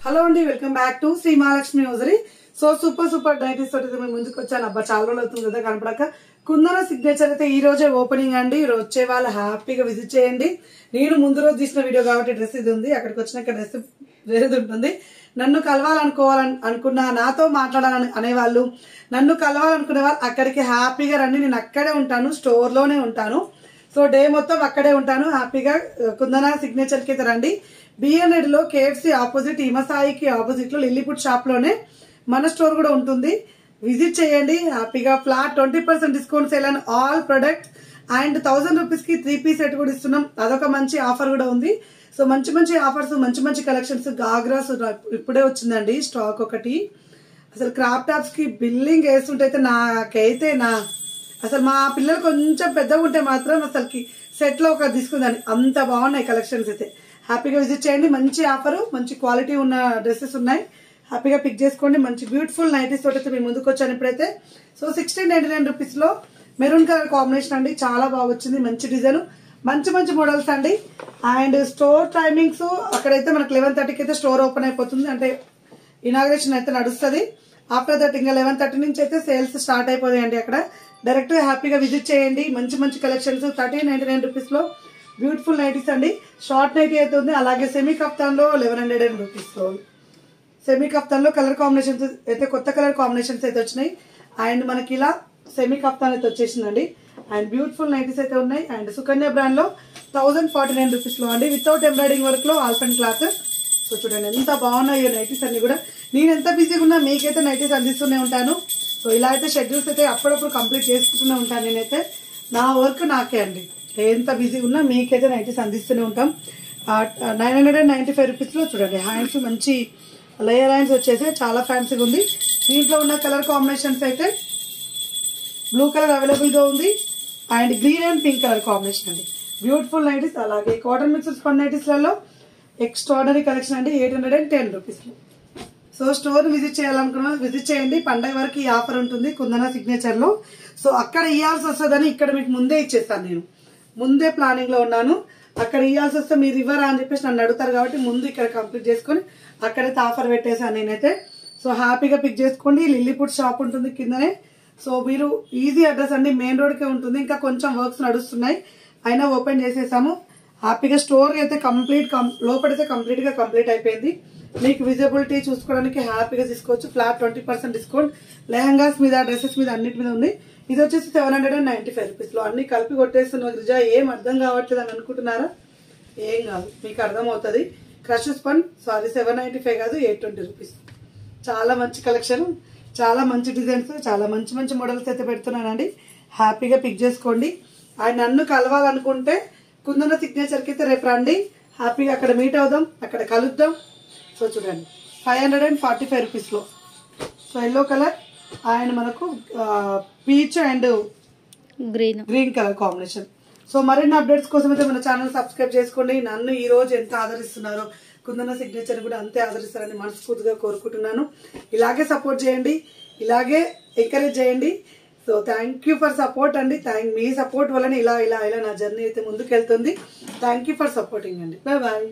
Hello అండి, welcome back to Shri Mahalakshmi Hosiery. So super nighties తోటి మేము ముందుకు వచ్చాను. అబ్బా చాలా రోజులు అవుతుంది కదా కనపడక. కుందన సిగ్నేచర్ అయితే ఈ రోజే ఓపెనింగ్ అండి. ఈ రోజు వచ్చే వాళ్ళు హ్యాపీగా విజిట్ చేయండి. నేను ముందు రోజు తీసిన వీడియో కాబట్టి డ్రెస్ ఇది ఉంది, అక్కడికి వచ్చినాక డ్రెస్ వేరేది ఉంటుంది. నన్ను కలవాలనుకున్నా, నాతో మాట్లాడాలని అనేవాళ్ళు, నన్ను కలవాలనుకునే వాళ్ళు అక్కడికి హ్యాపీగా రండి. నేను అక్కడే ఉంటాను, స్టోర్ లోనే ఉంటాను. సో డే మొత్తం అక్కడే ఉంటాను. హ్యాపీగా కుందన సిగ్నేచర్ కి అయితే రండి. బిఎన్ఎడ్ లో కేఎఫ్సి ఆపోజిట్, హిమసాయికి ఆపోజిట్ లో లిల్లీపుట్ షాప్ లోనే మన స్టోర్ కూడా ఉంటుంది. విజిట్ చేయండి. హ్యాపీగా flat 20% discount sale and all product and 1000 rupees కి 3 పీస్ సెట్ కూడా ఇస్తున్నాం. అదొక మంచి ఆఫర్ కూడా ఉంది. సో మంచి ఆఫర్స్, మంచి కలెక్షన్స్. గాగ్రాస్ ఇప్పుడే వచ్చిందండి స్టాక్ ఒకటి. అసలు క్రాప్ టాప్స్ కి బిల్లింగ్ వేస్తుంటే నాకైతే అసలు మా పిల్లలు కొంచెం పెద్దగా ఉంటే మాత్రం అసలుకి సెట్ లో ఒక తీసుకుందని అంత బాగున్నాయి కలెక్షన్స్ అయితే. హ్యాపీగా విజిట్ చేయండి. మంచి ఆఫర్, మంచి క్వాలిటీ ఉన్న డ్రెస్సెస్ ఉన్నాయి. హ్యాపీగా పిక్ చేసుకోండి. మంచి బ్యూటిఫుల్ నైటీస్ తోటి అయితే మేము ముందుకు వచ్చాను ఇప్పుడైతే. సో 1699 రూపీస్ లో మెరూన్ కలర్ కాంబినేషన్ అండి. చాలా బాగా వచ్చింది. మంచి డిజైన్, మంచి మోడల్స్ అండి. అండ్ స్టోర్ టైమింగ్స్ అక్కడైతే మనకు 11:30కి అయితే స్టోర్ ఓపెన్ అయిపోతుంది. అంటే ఇనాగ్రేషన్ అయితే నడుస్తుంది. ఆఫ్టర్ దట్ ఇంకా 11:30 నుంచి అయితే సేల్స్ స్టార్ట్ అయిపోతాయండి. అక్కడ డైరెక్ట్ హ్యాపీగా విజిట్ చేయండి. మంచి కలెక్షన్స్ 1399 రూపీస్ లో బ్యూటిఫుల్ నైటీస్ అండి. షార్ట్ నైటీ అయితే ఉంది. అలాగే సెమీ కప్తాన్ లో 1100 రూపీస్ లో, సెమీ కప్తాన్ లో కలర్ కాంబినేషన్స్ అయితే కొత్త కలర్ కాంబినేషన్స్ అయితే వచ్చినాయి. అండ్ మనకి ఇలా సెమీ కప్తాన్ అయితే వచ్చేసిందండి. అండ్ బ్యూటిఫుల్ నైటీస్ అయితే ఉన్నాయి. అండ్ సుకన్య బ్రాండ్ లో 1049 రూపీస్ లో అండి, వితౌట్ ఎంబ్రాయిడింగ్ వర్క్ లో ఆల్ఫ్ అండ్ క్లాత్. సో చూడండి ఎంత బాగున్నాయి నైటీస్ అన్ని కూడా. నేను ఎంత బిజీగా ఉన్నా మీకైతే నైటీస్ అందిస్తూనే ఉంటాను. సో ఇలా అయితే షెడ్యూల్స్ అయితే అప్పుడప్పుడు కంప్లీట్ చేసుకుంటూనే ఉంటాను. నేనైతే నా వర్క్ నాకే అండి. ఎంత బిజీగా ఉన్నా మీకైతే నైటీస్ అందిస్తూనే ఉంటాం. 995 రూపీస్ లో చూడండి హ్యాండ్స్, మంచి లేయర్ హ్యాండ్స్ వచ్చేసి చాలా ఫ్యాన్సీగా ఉంది. దీంట్లో ఉన్న కలర్ కాంబినేషన్స్ అయితే బ్లూ కలర్ అవైలబుల్ గా ఉంది. And green and pink colour combination అండి. Beautiful nighties. అలాగే కాటన్ మిక్సర్ స్పన్ నైటీస్ లలో ఎక్స్ట్రాడనరీ కలెక్షన్ అండి. 810 రూపీస్ లో. సో స్టోర్ విజిట్ చేయాలనుకున్నా విజిట్ చేయండి. పండగ వరకు ఈ ఆఫర్ ఉంటుంది కుందన సిగ్నేచర్ లో. సో అక్కడ ఇవ్వాల్సి వస్తుందని ఇక్కడ మీకు ముందే ఇచ్చేస్తాను. నేను ముందే ప్లానింగ్ లో ఉన్నాను. అక్కడ ఇవ్వాల్సి వస్తే మీరు ఇవ్వరా అని చెప్పేసి నన్ను అడుగుతారు కాబట్టి ముందు ఇక్కడ కంప్లీట్ చేసుకుని అక్కడైతే ఆఫర్ పెట్టేశాను నేనైతే. సో హ్యాపీగా పిక్ చేసుకోండి. లిల్లీపుట్ షాప్ ఉంటుంది కిందనే. సో మీరు ఈజీ అడ్రస్ అండి, మెయిన్ రోడ్ కే ఉంటుంది. ఇంకా కొంచెం వర్క్స్ నడుస్తున్నాయి, అయినా ఓపెన్ చేసేసాము. హ్యాపీగా స్టోర్ అయితే లోపలైతే కంప్లీట్ అయిపోయింది. మీకు విజిబిలిటీ చూసుకోవడానికి హ్యాపీగా తీసుకోవచ్చు. ఫ్లాట్ 20% డిస్కౌంట్ లెహంగాస్ మీద, డ్రెస్సెస్ మీద, అన్నిటి మీద ఉంది. ఇది వచ్చేసి 795 రూపీస్ లో. అన్ని కలిపి కొట్టేస్తున్నా గిరిజా, ఏం అర్థం కావట్లేదు అని అనుకుంటున్నారా? ఏం కాదు, మీకు అర్థం అవుతుంది. క్రష్ స్పన్ 795 కాదు, 820 రూపీస్. చాలా మంచి కలెక్షన్, చాలా మంచి డిజైన్స్, చాలా మంచి మోడల్స్ అయితే పెడుతున్నానండి. హ్యాపీగా పిక్ చేసుకోండి. అండ్ నన్ను కలవాలనుకుంటే కుందన సిగ్నేచర్ కి అయితే రేపు రండి. హ్యాపీగా అక్కడ మీట్ అవుదాం, అక్కడ కలుద్దాం. సో చూడండి 545 రూపీస్ లో. సో ఎల్లో కలర్ అండ్ మనకు peach and green colour combination. So మరిన్ని అప్డేట్స్ కోసం అయితే మన ఛానల్ సబ్స్క్రైబ్ చేసుకోండి. నన్ను ఈ రోజు ఎంత ఆదరిస్తున్నారో కుందన సిగ్నేచర్ కూడా అంతే ఆదరిస్తారని మనస్ఫూర్తిగా కోరుకుంటున్నాను. ఇలాగే సపోర్ట్ చేయండి, ఇలాగే ఎంకరేజ్ చేయండి. So thank you for support అండి. మీ సపోర్ట్ వల్లనే ఇలా నా జర్నీ అయితే ముందుకు వెళ్తుంది. థ్యాంక్ యూ ఫర్ సపోర్టింగ్ అండి. బాయ్.